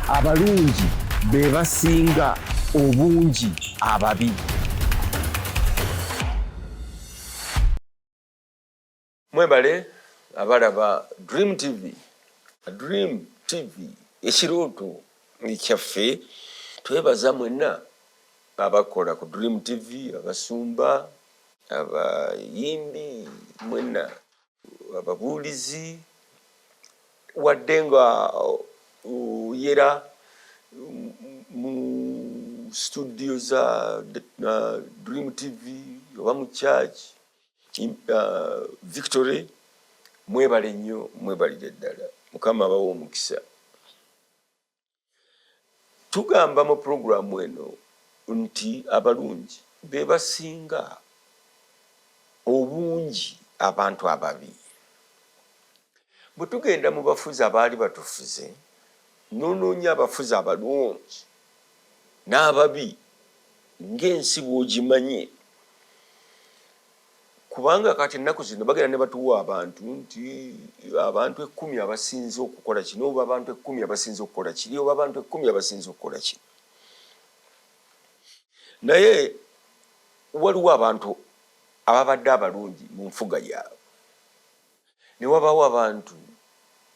abalungi be basinga obungi ababi. Mwebale abalaba Dream TV. Dream TV ekirooto ekyaffe twebaza mwenna abakola ku Dream TV, abasumba, abayimbi, mwenna ababuulizi, wadde nga yera mu studio za Dream TV oba mu church Victory, mwebale nnyo, mwebalire ddala, Mukama abawa omukisa. Tugamba mu programu eno nti abalungi be basinga obungi abantu ababi. Bwe tugenda mu bafuzi abaali batufuze, n'onoonya abafuzi abalungi n'ababi ng'ensi bw'ogimanyi, kubanga kati ennaku zino bagenda ne batuwa abantu nti abantu 10 abasinze okukola kino, oba abantu 10 abasinze okukola kiri, oba abantu 10 abasinze okukola kino. Naye waliwo abantu ababadde abalungi mu nfuga yaabwe, ne wabawo abantu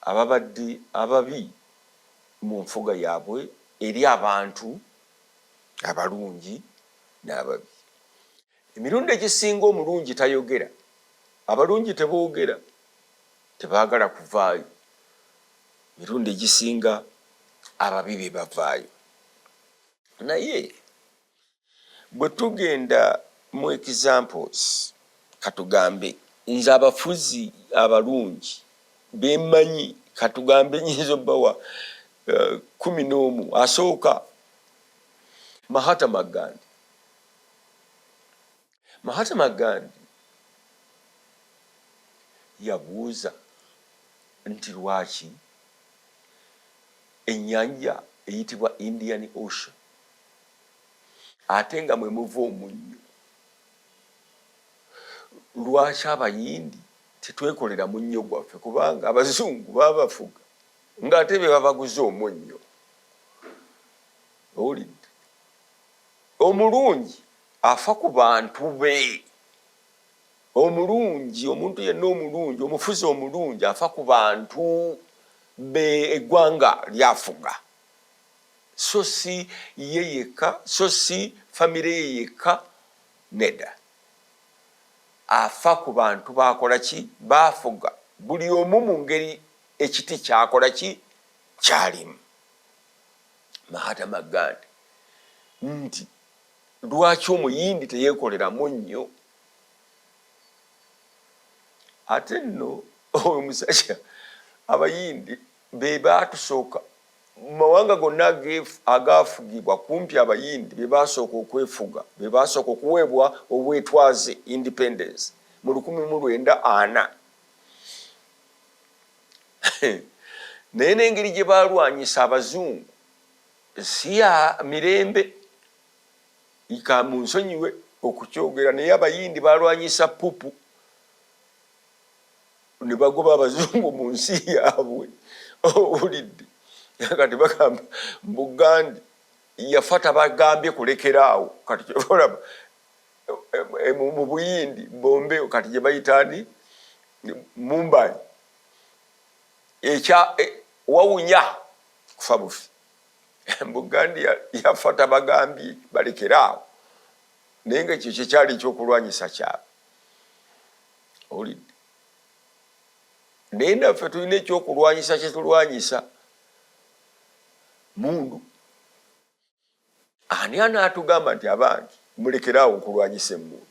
ababadde ababi mu nfuga yaabwe eri abantu abalungi n'ababi. Emirundi egisinga omulungi tayogera, abalungi teboogera, tebaagala kuvaayo. Emirundi egisinga ababi be bavaayo. Naye bwe tugenda mu examples, katugambe nze abafuzi abalungi bemanyi, katugambe nyinza obbawa 11. Asooka Mahatma Gandhi. Mahatma Gandhi yabuuza nti lwaki ennyanja eyitibwa Indian Ocean ate nga mwe muva omunnyo, lwaki abayindi tetwekolera munnyo gwaffe, kubanga abazungu baba bafuga ng'ate be babaguza omunnyo. Owulidde? Omulungi afa ku bantu be. Omulungi, omuntu yenna omulungi, omufuzi omulungi afa ku bantu be eggwanga lyafuga, so si ye yekka, so si famire ye yekka, nedda. Afa ku bantu bakola ki? Baafuga. Buli omu mu ngeri ekiti kyakola ki? Kyalimu. Mahatma Gandhi nti lwaki omuyindi teyeekolera munnyo? Ate nno omusajja abayindi be baatusooka mu mawanga gonna agaafugibwa, kumpi abayindi be baasooka okwefuga, be baasooka okuweebwa obwetwaze independence mu 1940. Naye n'engeri gye baalwanyisa abazungu si ya mirembe, mu nsonyiwe okukyogera, naye abayindi baalwanyisa pupu ne bagoba abazungu mu nsi yaabwe. Owulidde? Kati bagamba Buganda yafa tabagambye kulekeraawo. Kati olaba mu Buyindi Bombe kati gye bayita ni Mumbai, wawunya kufa bufi. Buganda yafa tabagambye balekeraawo, naye nga ekyo kyekyali ekyokulwanyisa kyabwe. Owulidde? Naye naffe tulina ekyokulwanyisa kye tulwanyisa. Mundu ani anaatugamba nti abangi mulekeraawo okulwanyisa emmundu?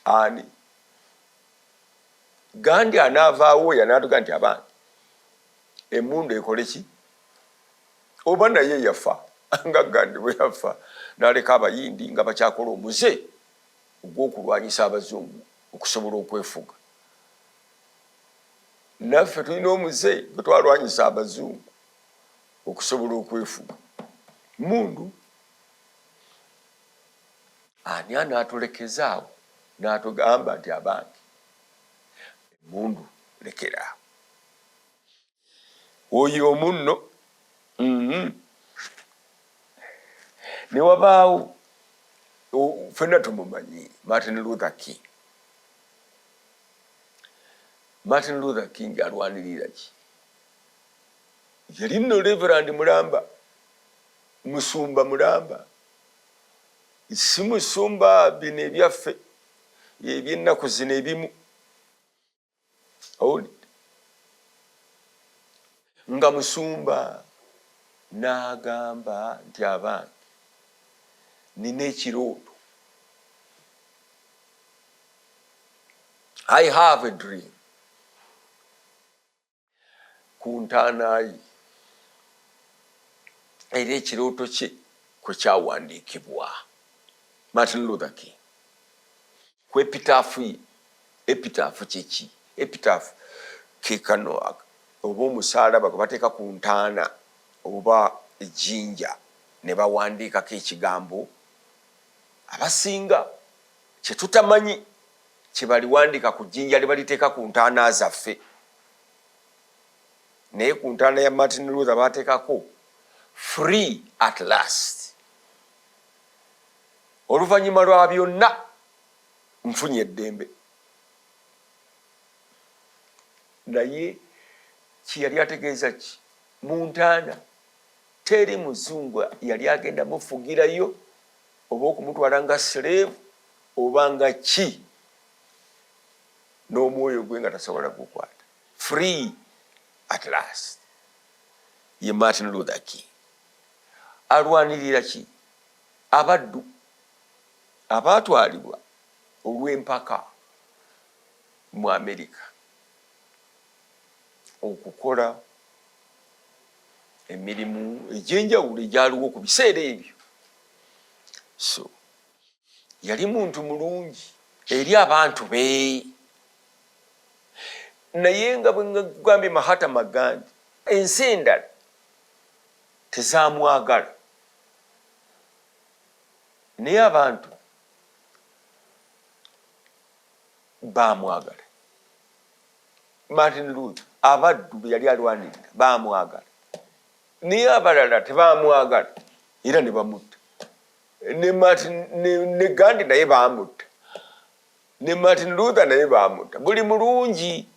Ani? Gandhi anaavaawo yanaatuga nti abangi emmundu ekole ki? Oba naye yafa nga Gandhi bwe yafa n'aleka abayindi nga bakyakola omuze ogw'okulwanyisa abazungu okusobola okwefuga. Naffe tulina omuze gwe twalwanyisa abazungu okusobola okwefuga. Mundu ani anaatulekezaawo n'atugamba nti abangi emmundu lekeraawo? Oyo omunno ne wabaawo ffenna tumumanyi Martin Luther King. Martin Luther King alwanirira ki? Yali nno Reverand mulamba, musumba mulamba, si musumba bino ebyaffe eby'ennaku zino ebimu, nga musumba n'agamba nti abange nina ekirooto, I have a dream. Ku ntaana ye era ekirooto kye kwe kyawandiikibwa Martin Luther King ku epitaafu ye. Epitaafu kyeki? Epitaafu ke kano oba omusaalaba gwe bateeka ku ntaana oba ejjinja ne bawandiikako ekigambo. Abasinga kye tutamanyi kye baliwandiika ku jjinja lye baliteeka ku ntaana zaffe, naye ku ntaana ya Martin Luther baateekako free at last. Oluvannyuma lwa byonna nfunye eddembe. Naye kiyali ategeeza ki? Mu ntaana teri muzungu yali agenda mufugirayo oba okumutwala nga slave oba nga ki, n'omwoyo gwe nga tasobola gukwata. Free at last ye Martin Luther King. Alwanirira ki? Abaddu abaatwalibwa olw'empaka mu Amerika okukola emirimu egy'enjawulo egyaliwo ku biseera ebyo. So yali muntu mulungi eri abantu be, naye nga bwe ngambye Mahatma Gandhi, ensi endala tezaamwagala, naye abantu baamwagala. Martin Luther, abaddu be yali alwanirira baamwagala, naye abalala tebaamwagala era ne bamutta. Ne Gandhi naye baamutta, ne Martin Luther naye baamutta. Buli mulungi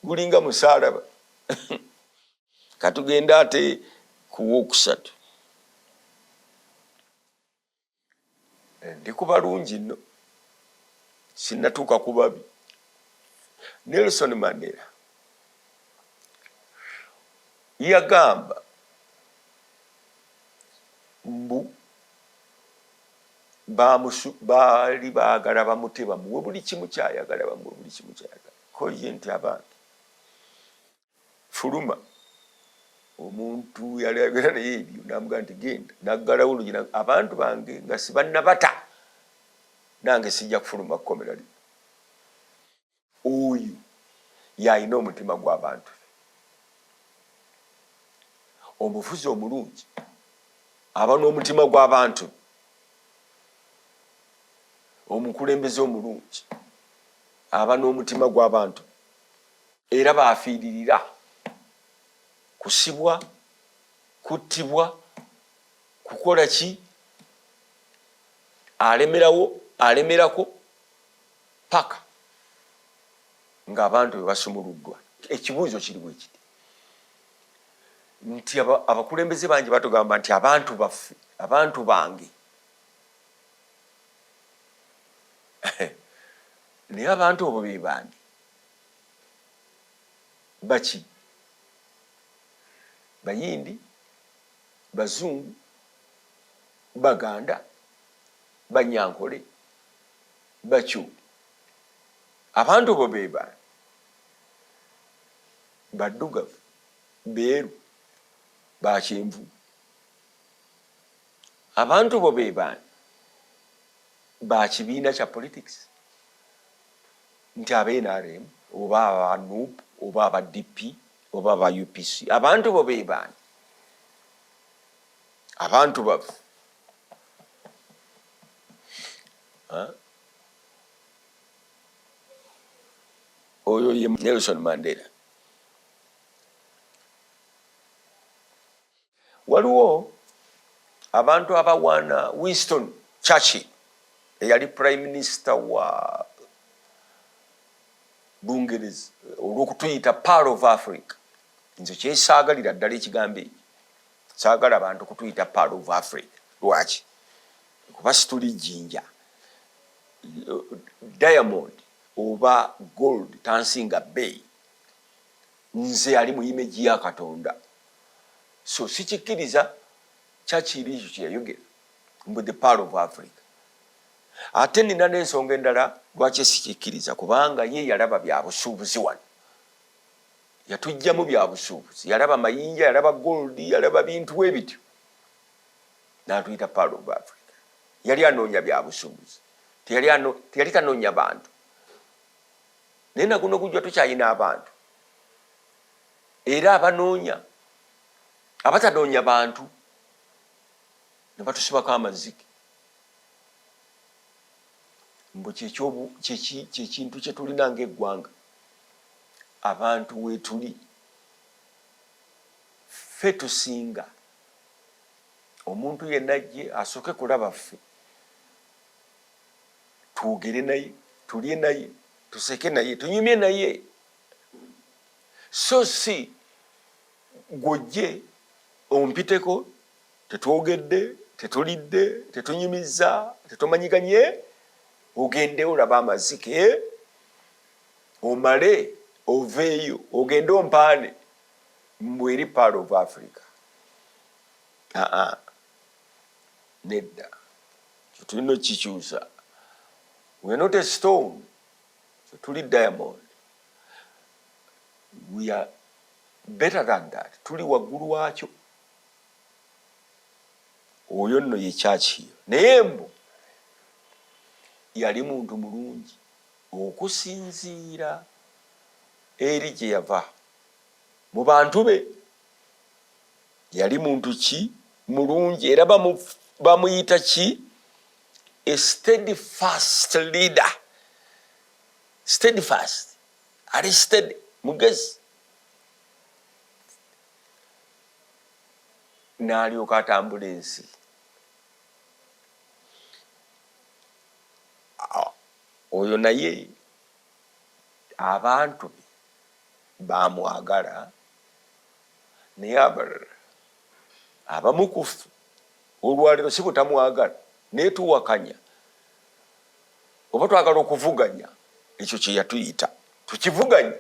gulinga musaalaba. Katugenda ate ku wokusatu. Ndi ku balungi nno, sinnatuuka ku babi. Nelson Mandela yagamba mbu baali baagala bamute bamuwe buli kimu kyayagala, bamuwe buli kimu kyayagala. Ko ye nti abantu fuluma, omuntu yali ayagala naye ebyo n'amugaa nti genda, naggalawo olugina, abantu bange nga sibannabata nange sijja kufuluma kukomera lino. Oyo y'alina omutima gw'abantu. Omufuzi omulungi aba n'omutima gw'abantu. Omukulembeze omulungi aba n'omutima gw'abantu era baafiiririra kusibwa, kuttibwa, kukola ki, alemerako paka ng'abantu bwe basumuluddwa. Ekibuuzo kiri bwe kiti nti abakulembeze bangi batugamba nti abantu baffe, abantu bange, naye abantu abo be baani? Baki? Bayindi, Bazungu, Baganda, Banyankole, Bacyubi? Abantu abo be baani? Baddugavu, beeru, bakyenvu? Abantu bo be baani? Bakibiina kya politics nti aba NRM oba aba NUP oba aba DP oba aba UPC? Abantu bo be baani? Abantu baffe oyo ye Nelson Mandela. waliwo abantu abawaana Winston Churchill eyali prime minister wa Bungereza olw'okutuyita Pearl of Africa. Nze kyesaagalira ddala ekigambo ekyo, saagala abantu kutuyita Pearl of Africa. Lwaki? Kuba situli jjinja. Diamond oba gold tansinga bay. Nze ali mu image ya Katonda. So sikikkiriza Churchill ekyo kye yayogera mbu the Pearl of Africa. Ate nina n'ensonga endala lwaki sikikkiriza, kubanga ye yalaba bya busuubuzi wano. Yatujjamu bya busuubuzi, yalaba mayinja, yalaba gold, yalaba bintu bwe bityo, n'atuyita Pearl of Africa. Yali anoonya bya busuubuzi, teyali tanoonya bantu. Naye na guno gujja tukyayina abantu era abanoonya, abatanoonya bantu ne batusibako amazike. Mbu kyekintu kye tulina ng'eggwanga, abantu weetuli ffe tusinga omuntu yenna ajje asooke kulaba ffe, twogere naye, tulye naye, tuseke naye, tunyumye naye. So si gw'ojje ompiteko, tetwogedde, tetulidde, tetunyumizza, tetumanyiganye, ogende olaba amazike, omale oveeyo, ogende ompaane mbu eri Pearl of Africa. Nedda, kyetulina kikyusa. We are not a stone. Tuli diamond. We are better than that. Tuli waggulu wakyo. Oyo nno ye Churchill. Naye mbu yali muntu mulungi okusinziira eri gye yava mu bantu be. Yali muntu ki mulungi era bamuyita ki? A steadfast leader. Steadfast. Ali steady. Mugezi. N'alyoka atambula ensi. Oyo naye abantu be baamwagala, naye abalala abamu ku ffe olwaliro si butamwagala, naye tuwakanya oba twagala okuvuganya ekyo kye yatuyita. Tukivuganya.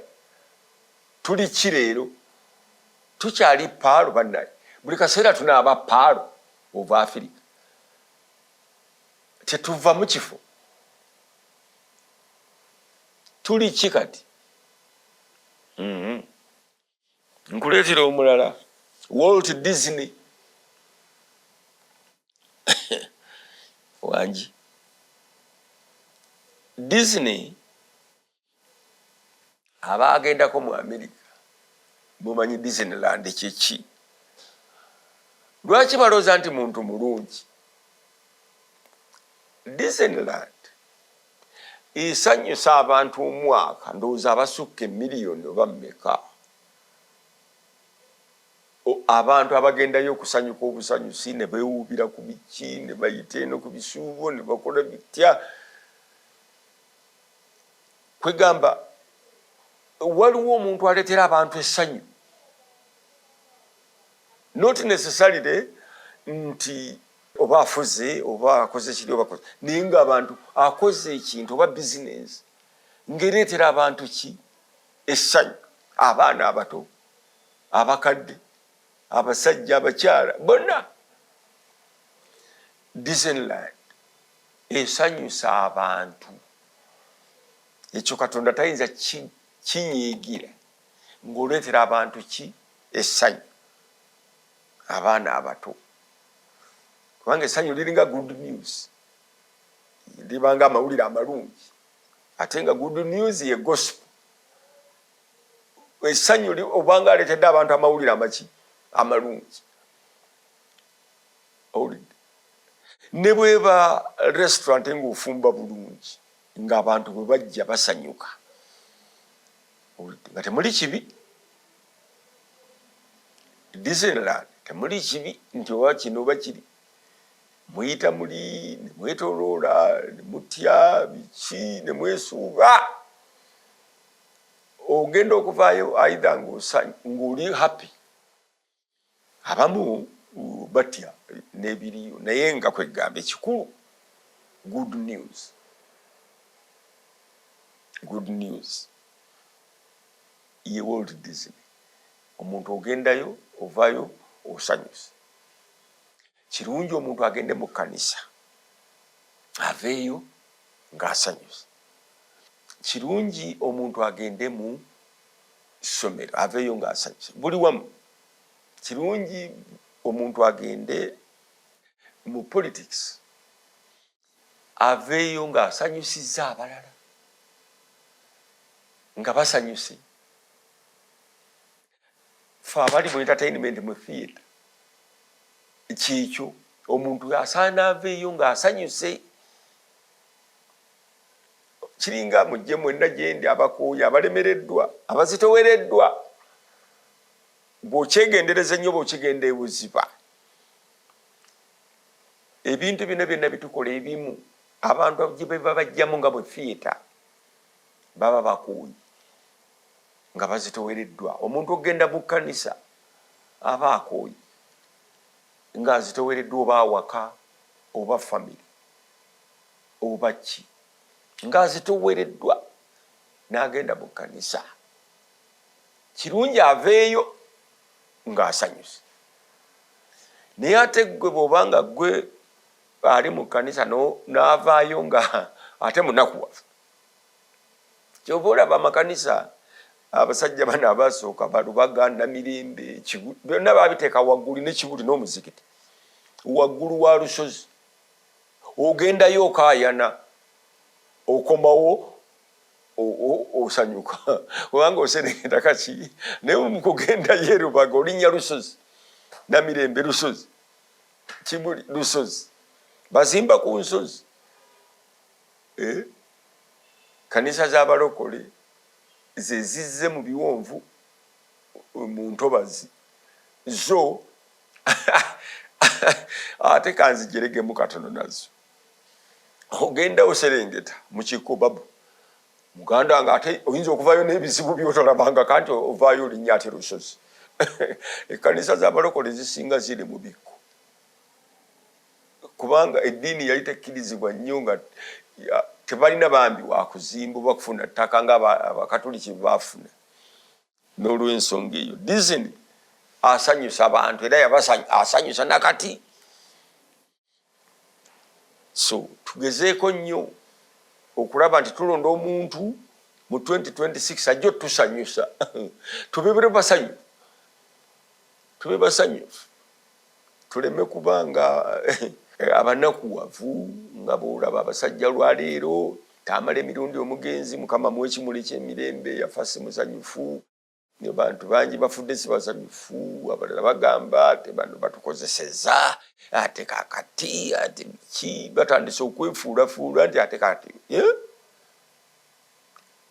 Tuli ki leero? Tukyali Pearl bannaye. Buli kaseera tunaaba Pearl of Africa. Tetuva mu kifo. Tuli ki kati? Nkuleetera omulala. Walt Disney. Wangi. Disney abaagendako mu America mumanyi Disneyland kyeki. Lwaki balooza nti muntu mulungi? Disneyland esanyusa abantu omwaka ndowooza abasukka emiliyoni oba mmeka. Abantu abagendayo okusanyuka obusanyusi ne beewuubira ku biki, ne bayita eno ku bisuubo, ne bakola bitya. Kwegamba waliwo omuntu aleetera abantu essanyu. Not necessarily nti oba afuze oba akoze kiri oba akoze, naye ng'abantu akoze ekintu oba bizinensi ng'ereetera abantu ki? Essanyu. Abaana abato, abakadde, abasajja, abakyala, bonna. Disneyland esanyusa abantu. Ekyo Katonda tayinza kinyiigira ng'oleetera abantu ki? Essanyu. Abaana abato. Kubanga essanyu liringa good news. Libanga amawulire amalungi. Ate nga good news ye gospel. Essanyu obanga aleetedde abantu amawulire amaki? Amalungi. Owulidde? Ne bweba restaurant ng'ofumba bulungi ng'abantu bwe bajja basanyuka. Owulidde? Nga temuli kibi. Disneyland temuli kibi nti oba kino oba kiri muyita muli ne mwetoloola ne mutya biki ne mwesuuba ogenda okuvaayo aidha ng'oli happy. Abamu batya n'ebiriyo naye nga kwegamba ekikulu good news. Good news ye Walt Disney. Omuntu ogendayo ovaayo osanyuse. Kirungi omuntu agende mu kkanisa aveeyo ng'asanyuse. Kirungi omuntu agende mu ssomero aveeyo ng'asanyuse. Buli wamu kirungi omuntu agende mu politics aveeyo ng'asanyusizza abalala nga basanyuse. Fe abali mu entertainment mu theatre kikyo omuntu asaana aveeyo ng'asanyuse. Kiringa mujje mwenna gyendi abakooye abalemereddwa abazitowereddwa bw'okyegendereza nnyo bw'okigenda ebuziba. Ebintu bino byonna bitukola ebimu abantu gye baba bajjamu nga mu theatre baba bakooye nga bazitowereddwa. Omuntu okgenda mu kkanisa aba akooye ng'azitowereddwa oba awaka oba family oba ki ng'azitowereddwa n'agenda mu kkanisa. Kirungi aveeyo ng'asanyuse. Naye ate ggwe bw'obanga ggwe ali mu kkanisa n'avaayo nga ate munakuwavu. Kyova olaba amakanisa abasajja bano abasooka Balubaga, Namirembe, Kibuti byonna baabiteeka waggulu n'Ekibuti n'omuzikiti waggulu wa lusozi. Ogendayo okaayana okomawo osanyuka obanga oserengeta kaki. Naye mukugendayo Lubaga olinnya lusozi, Namirembe lusozi, Kibuti lusozi, bazimba ku nsozi. Kanisa z'abalokole ze zizze mu biwonvu mu ntobazi zo ate kanzijeregemu katono nazo. Ogenda oserengeta mu Kikobabu muganda wange ate oyinza okuvaayo n'ebizibu by'otolabanga kanti ovaayo olinnya ate lusozi. Ekkanisa z'abalokole zisinga ziri mu bikko kubanga eddiini yali tekkirizibwa nnyo nga tebalina bambi wakuzimba oba kufuna ttaka nga abakatoliki baafuna. N'olw'ensonga eyo Disney asanyusa abantu era asanyusa nakati. So tugezeeko nnyo okulaba nti tulonda omuntu mu 2026 ajja otusanyusa. Tube basanyufu tuleme kubanga abanakuwavu nga bw'olaba abasajja lwaleero tamala emirundi omugenzi Mukama muwe ekimuli ky'emirembe yafa si musanyufu. Abantu bangi bafudde si basanyufu. Abalala bagamba ate bano batukozeseza ate kakati ate ki batandise okwefuulafuula nti ate kati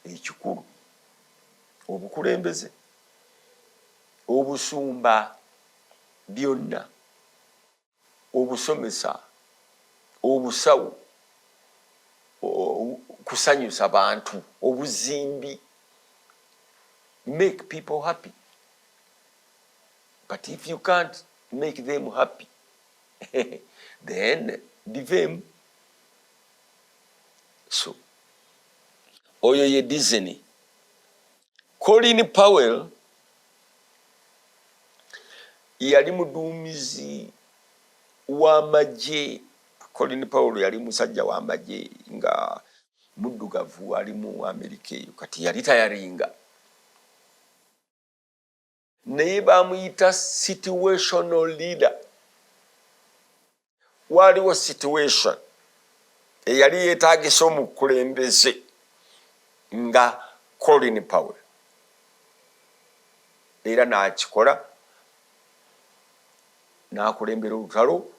ekikulu obukulembeze obusumba byonna obusomesa obusawo kusanyusa bantu obuzimbi make people happy. But if you can't make them happy then leave. So oyo ye Disney. Colin Powell yali muduumizi w'amagye. Colin Powell yali musajja w'amagye nga muddugavu ali mu Amerika eyo kati yali tayalinga naye bamuyita situational leader. Waliwo situation eyali yeetagisa omukulembeze nga Colin Powell era n'akikola n'akulembera olutalo.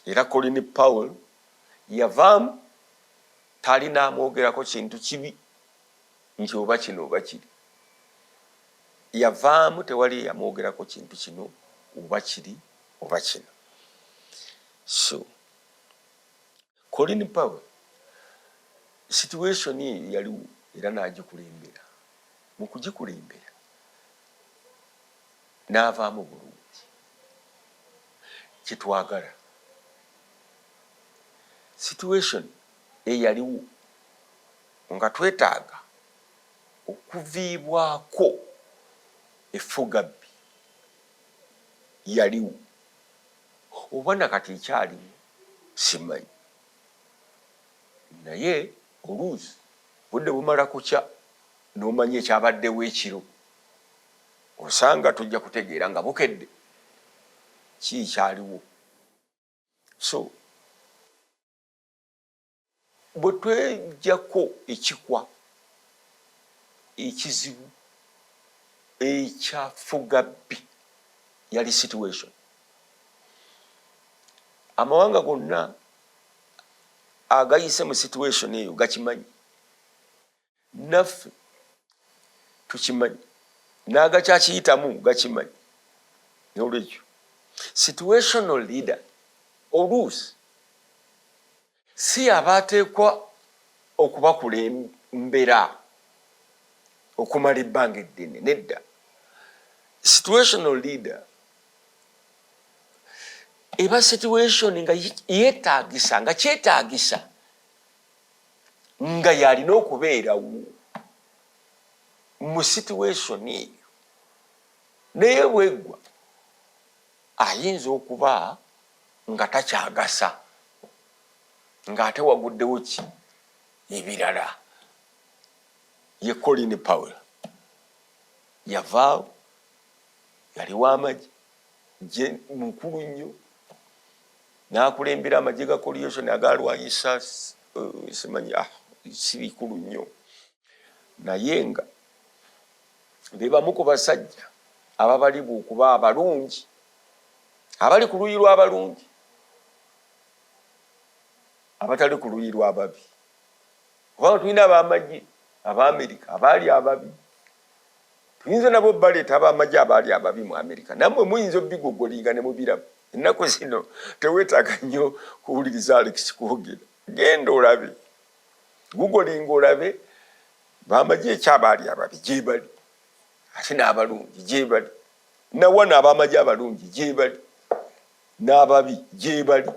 Era Colin Powell yavaamu talina amwogerako kintu kibi nti oba kino oba kiri. Yavaamu tewali yamwogerako kintu kino oba kiri oba kino. So Colin Powell situation eyo yaliwo era n'agikulembera. Mu kugikulembera n'avaamu bulungi. Kyetwagala situation eyaliwo nga twetaaga okuviibwako effugabbi yaliwo, oba nakati ekyaliwo simanyi, naye oluusi budde bumala kukya n'omanya ekyabaddewo ekiro osanga tujja kutegeera nga bukedde kikyaliwo. So bwe twejjako ekikwa ekizibu ekya ffugabbi yali situation, amawanga gonna agayise mu situation eyo gakimanyi, naffe tukimanyi, n'agakyakiyitamu gakimanyi. Nolwekyo situational leader oluusi si abateekwa okubakulembera okumala ebbanga eddene, nedda. Situational leader eba situation nga yeetaagisa, nga kyetaagisa nga yalina okubeerawo mu situation eyo, naye bweggwa ayinza okuba nga takyagasa, ng'ate waguddewo ki ebirala. Ye Colin Powell yavaawo, yali w'amagye mukulu nnyo, n'akulembera amagye ga coalition agalwanyisa simanyi si bikulu nnyo, naye nga be bamu ku basajja ababalibwa okuba abalungi, abali ku luuyi lw'abalungi, abatali ku luuyi lw'ababi. Kubanga tulina ab'amagye Amerika abaali ababi, tuyinza nabo baleeta ab'amagye abaali ababi mu Amerika, nammwe muyinza obigogolinga ne mubiraba. Ennaku zino teweetaaga nnyo kuwuliriza Alex kwogera, genda olabe, gugolinga olabe b'amagye ekyabaali ababi gye bali, ate n'abalungi gye bali, nawana ab'amagye abalungi gye bali, n'ababi gye bali.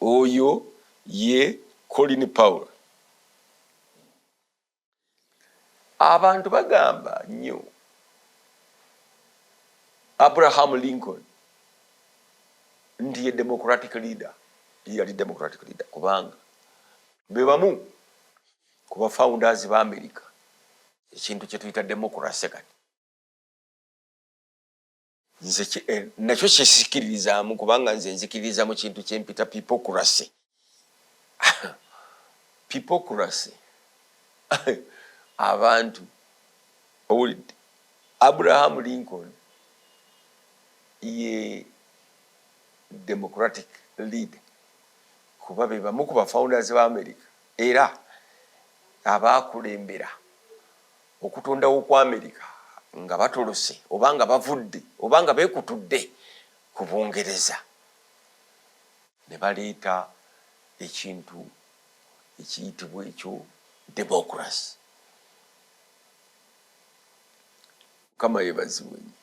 Oyo ye Colin Powell. Abantu bagamba nnyo Abraham Lincoln nti ye democratic leader, yali democratic leader kubanga be bamu ku ba founders ba America ekintu kye tuyita democracy kati nze nakyo kyesikiririzaamu kubanga nze nzikiririza mu kintu kyempita peoplecracy. Peoplecracy abantu owulidde Abraham Lincoln ye democratic leader kuba be bamu ku ba founders ba America era abaakulembera okutondawo kwa America nga batolose oba nga bavudde oba nga beekutudde ku Bungereza ne baleeta ekintu ekiyitibwa ekyo democracy. Kama yebazibwe nnyo.